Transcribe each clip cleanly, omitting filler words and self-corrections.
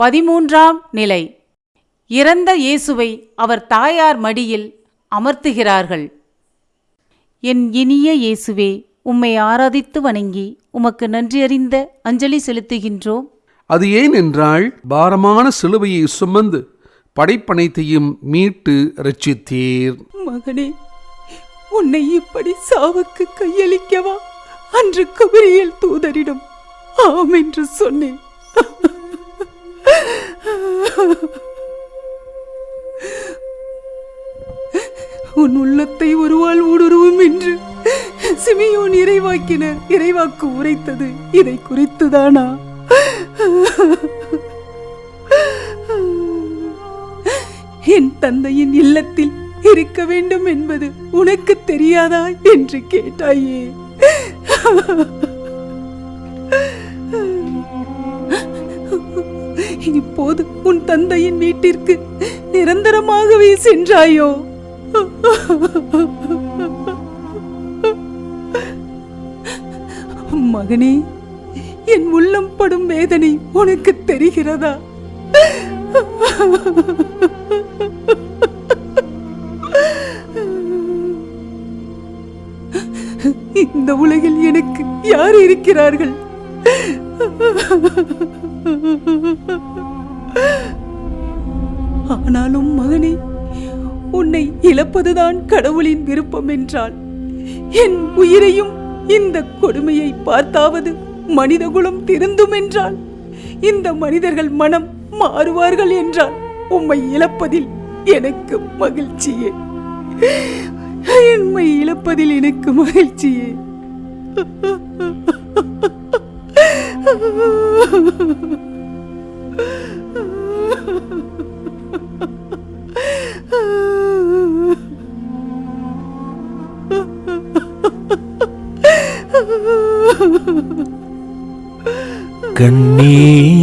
13ஆம் நிலை. இறந்த இயேசுவை அவர் தாயார் மடியில் அமர்த்துகிறார்கள். என் இனிய இயேசுவே, உம்மை ஆராதித்து வணங்கி உமக்கு நன்றியறிந்த அஞ்சலி செலுத்துகின்றோம். அது ஏன் என்றால், பாரமான சிலுவையை சுமந்து படைப்பனைத்தையும் மீட்டு இரட்சித்தீர். மகனே, உன்னை இப்படி சாவுக்கு கையளிக்கவா அன்று கபிரியேல் தூதரிடம் ஆம் என்று சொன்னேன். உன் உள்ளத்தை ஒருவாள் ஊடுருவும் என்று சிமியோன் இறைவாக்கினர் இறைவாக்கு உரைத்தது இதை குறித்துதானா? என் தந்தையின் இல்லத்தில் இருக்க வேண்டும் என்பது உனக்கு தெரியாதா என்று கேட்டாயே. இப்போது உன் தந்தையின் வீட்டிற்கு நிரந்தரமாகவே சென்றாயோ? மகனே, என் உள்ளம் படும் வேதனை உனக்கு தெரிகிறதா? இந்த உலகில் எனக்கு யார் இருக்கிறார்கள்? ஆனாலும் மகனே, உன்னை இழப்பதுதான் கடவுளின் விருப்பம் என்றால், என் உயிரையும் இந்த கொடுமையை பார்த்தாவது மனிதகுலம் திருந்தும் என்றால், இந்த மனிதர்கள் மனம் மாறுவார்கள் என்றால், உம்மை இழப்பதில் எனக்கு மகிழ்ச்சியே. என்னை இழப்பதில் எனக்கு மகிழ்ச்சியே. கண்ணே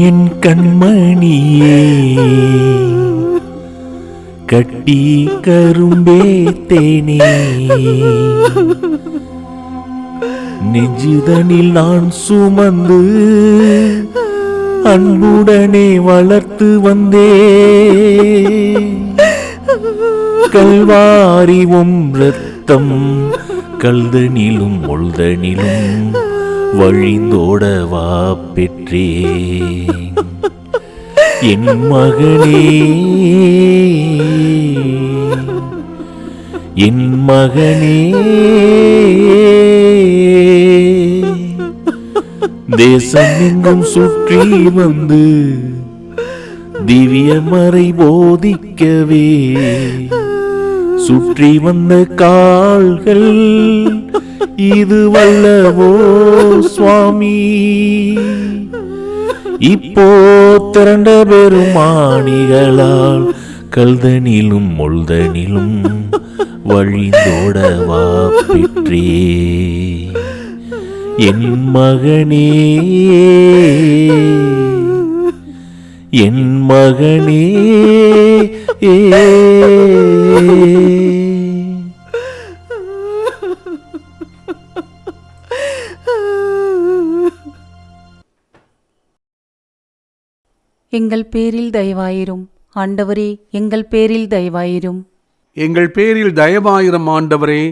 என் கண்மணியே, கட்டி கரும்பே தேனே, நெஞ்சுதனில் நான் சுமந்து அன்புடனே வளர்த்து வந்தே. கல்வாரி ரத்தம் கல்தனிலும் முள்தனிலும் வழிந்தோடவா பெற்றே. என் மகனே, என் மகனே, தேசம் எங்கும் சுற்றி வந்து திவ்ய மறை போதிக்கவே சுற்றி வந்த கால்கள் இது வல்லவோ சுவாமி. இப்போ திரண்ட பெருமானிகளால் கல்தனிலும் முள்தனிலும் வழிந்தோடவா பெற்றே. என் மகனே, என் மகனே, எங்கள் பேரில் தயவாயிரும் ஆண்டவரே, எங்கள் பேரில் தயவாயிரும். எங்கள் பேரில் தயவாயிரம் ஆண்டவரே,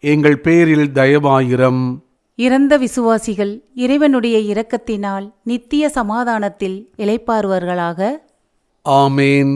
எங்கள் பேரில் தயவாயிரம். இறந்த விசுவாசிகள் இறைவனுடைய இரக்கத்தினால் நித்திய சமாதானத்தில் இளைப்பாறுவார்களாக. ஆமேன்.